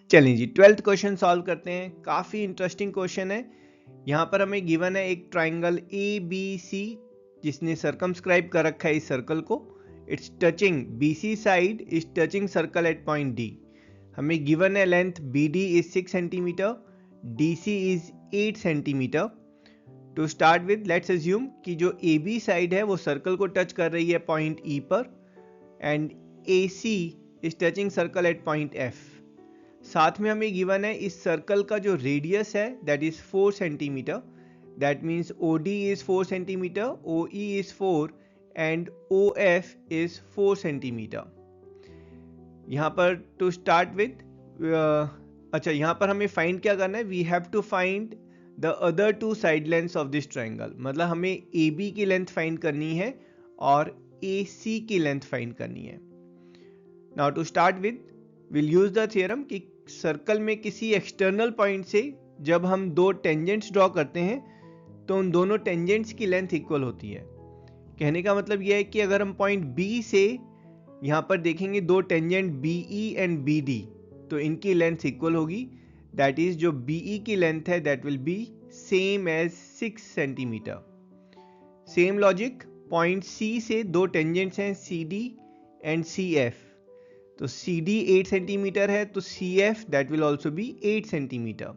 चलिए जी 12th question solve करते हैं। काफ़ी इंटरेस्टिंग क्वेश्चन है। यहाँ पर हमें गिवन है एक ट्राइंगल ए बी सी जिसने सर्कमस्क्राइब कर रखा है इस सर्कल को। It's touching B C side is touching circle at point D. हमें गिवन है length B D is 6 centimetre, D C is 8 centimetre. To start with let's assume कि जो ए बी साइड है वो सर्कल को touch कर रही है पॉइंट ई पर and A C is touching circle at point F. साथ में हमें गिवन है इस सर्कल का जो रेडियस है that is 4 centimetre. That means O D is 4 centimetre, O E is 4 and O F is 4 centimetre. यहाँ पर टू स्टार्ट विद अच्छा यहाँ पर हमें फाइंड क्या करना है, we have to find the other two side lengths of this triangle. मतलब हमें ए बी की लेंथ फाइंड करनी है और ए सी की लेंथ फाइंड करनी है। Now to start with will use the theorem कि सर्कल में किसी एक्सटर्नल पॉइंट से जब हम दो टेंजेंट्स ड्रॉ करते हैं तो उन दोनों टेंजेंट्स की लेंथ इक्वल होती है। कहने का मतलब यह है कि अगर हम पॉइंट बी से यहाँ पर देखेंगे दो tangent B E and B D तो इनकी लेंथ इक्वल होगी। दैट इज जो बी ई की लेंथ है that will be same as 6 centimetre. Same logic point C से दो टेंजेंट्स हैं C D and C F. तो सी डी 8 सेंटीमीटर है तो C F that will also be 8 centimetre.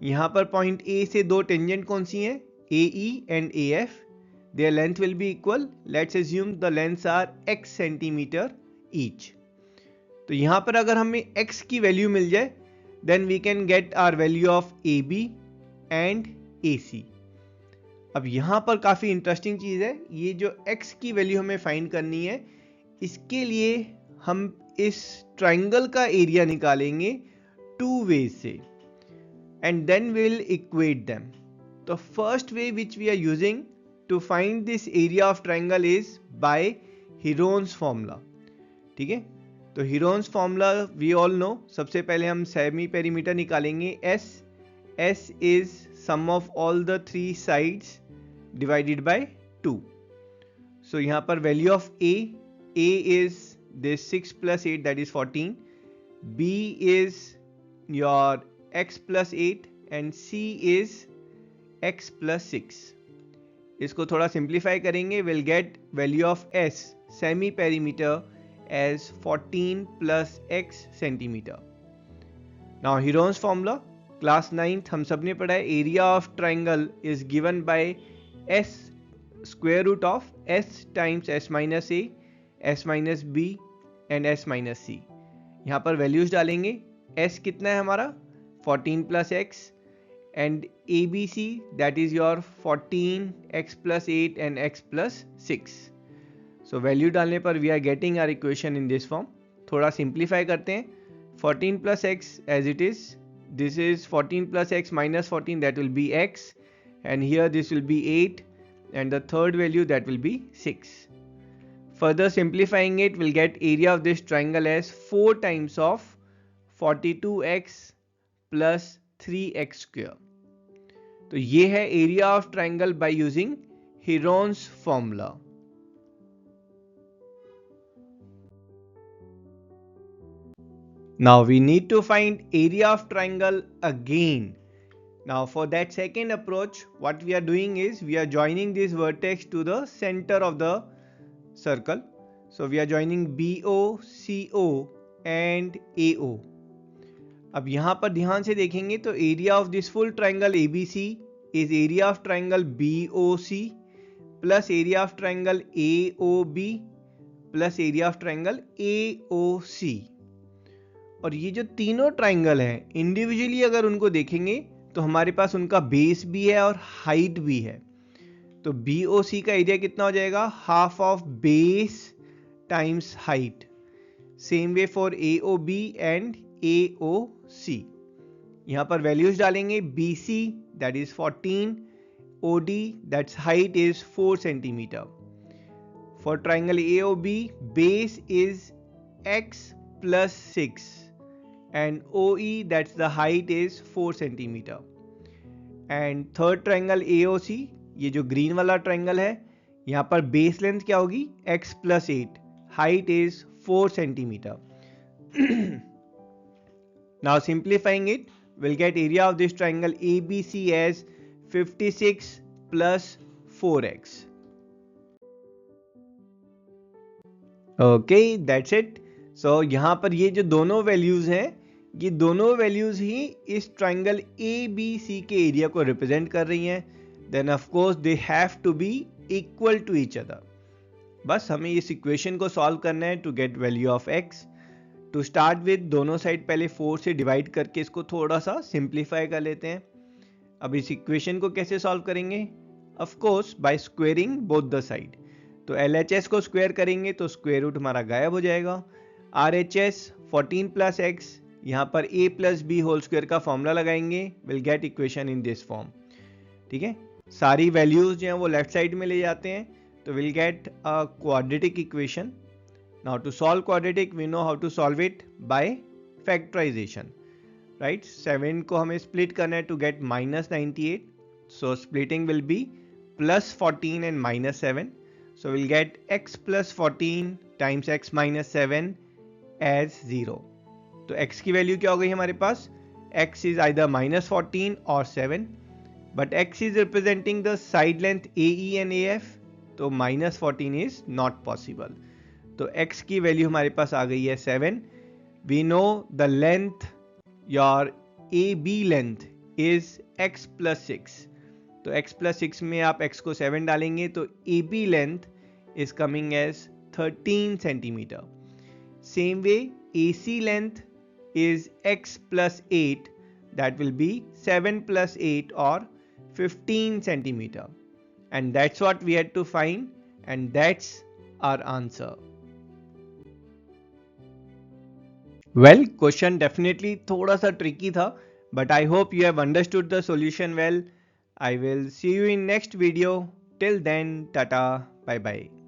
यहाँ पर पॉइंट ए से दो टेंजेंट कौन सी हैं, A E and A F. Their length will be equal. Let's assume the lengths are x centimetre each. तो यहाँ पर अगर हमें x की वैल्यू मिल जाए then we can get our value of A B and A C. अब यहाँ पर काफ़ी इंटरेस्टिंग चीज़ है, ये जो x की वैल्यू हमें फाइंड करनी है इसके लिए हम इस ट्राइंगल का एरिया निकालेंगे टू वेज से and then will equate them. तो first way which we are using to find this area of triangle is by Heron's formula. ठीक है, तो Heron's formula we all know. सबसे पहले हम सेमी पेरीमीटर निकालेंगे S. S is sum of all the three sides divided by 2। So यहाँ पर value of A is this 6 plus 8 that is 14, b is your x plus 8 and c is x plus 6। इसको थोड़ा simplify करेंगे will get value of s semi perimeter as 14 plus x centimetre. Now Heron's formula class 9th हम सब ने पढ़ा है। Area of triangle is given by s square root of s times s minus a, s minus b and s minus C. यहाँ पर values डालेंगे। s कितना है हमारा 14 plus x and A B C that is your 14 x plus 8 and x plus 6। So value डालने पर we are getting our equation in this form. थोड़ा simplify करते हैं। 14 plus x as it is, this is 14 plus x minus 14 that will be x and here this will be 8 and the third value that will be 6. Further simplifying it, we'll get area of this triangle as 4 times of 42x plus 3x square. तो ये है area of triangle by using Heron's formula. Now we need to find area of triangle again. Now for that second approach, what we are doing is we are joining this vertex to the center of the circle. So we are joining BO, CO and AO. अब यहाँ पर ध्यान से देखेंगे तो area of this full triangle ABC is area of triangle BOC plus area of triangle AOB plus area of triangle AOC। और ये जो तीनों ट्राइंगल हैं इंडिविजुअली अगर उनको देखेंगे तो हमारे पास उनका बेस भी है और हाइट भी है। तो BOC का एरिया कितना हो जाएगा, half of base times height. Same way for AOB and AOC। यहां पर वैल्यूज डालेंगे। BC that is 14, OD that's height is 4 centimetre. For triangle AOB base is x plus 6 and OE that's the height is 4 centimeter. And third triangle AOC, ये जो green वाला triangle है यहाँ पर base length क्या होगी x plus 8, height is 4 centimetre. Now simplifying it, we'll get area of this triangle ABC as 56 plus 4x. Okay, that's it. So यहाँ पर ये जो दोनों वैल्यूज हैं, ये दोनों वैल्यूज ही इस ट्राइंगल ABC के एरिया को रिप्रेजेंट कर रही हैं. Then of course they have to be equal to each other. बस हमें इस इक्वेशन को सॉल्व करना है to get value of x. To start with दोनों साइड पहले 4 से डिवाइड करके इसको थोड़ा सा सिंप्लीफाई कर लेते हैं. अब इस इक्वेशन को कैसे सॉल्व करेंगे? Of course by squaring both the side. तो LHS को स्क्वायर करेंगे तो स्क्वायर रूट हमारा गायब हो जाएगा. RHS 14 प्लस एक्स, यहाँ पर a plus B whole square का फॉर्मूला लगाएंगे, will get equation in this form. ठीक है, सारी वैल्यूज जो हैं वो लेफ्ट साइड में ले जाते हैं तो will get a quadratic equation. Now to solve quadratic we know how to solve it by factorization, right? 7 को हमें split करना है to get minus 98. So splitting will be plus 14 and minus 7. So we'll get x plus 14 times x minus 7 as 0. तो x की value क्या हो गई हमारे पास? x is either minus 14 or 7. But x is representing the side length AE and AF. तो minus 14 is not possible. तो x की value हमारे पास आ गई है 7. We know the length, your AB length is x plus 6. तो x plus 6 में आप x को 7 डालेंगे तो AB length is coming as 13 centimetre. Same way AC length is x plus 8, that will be 7 plus 8 और 15 centimetre. And that's what we had to find and that's our answer. Well, question definitely थोड़ा सा tricky था, but I hope you have understood the solution well. I will see you in next video. Till then, tata, bye bye.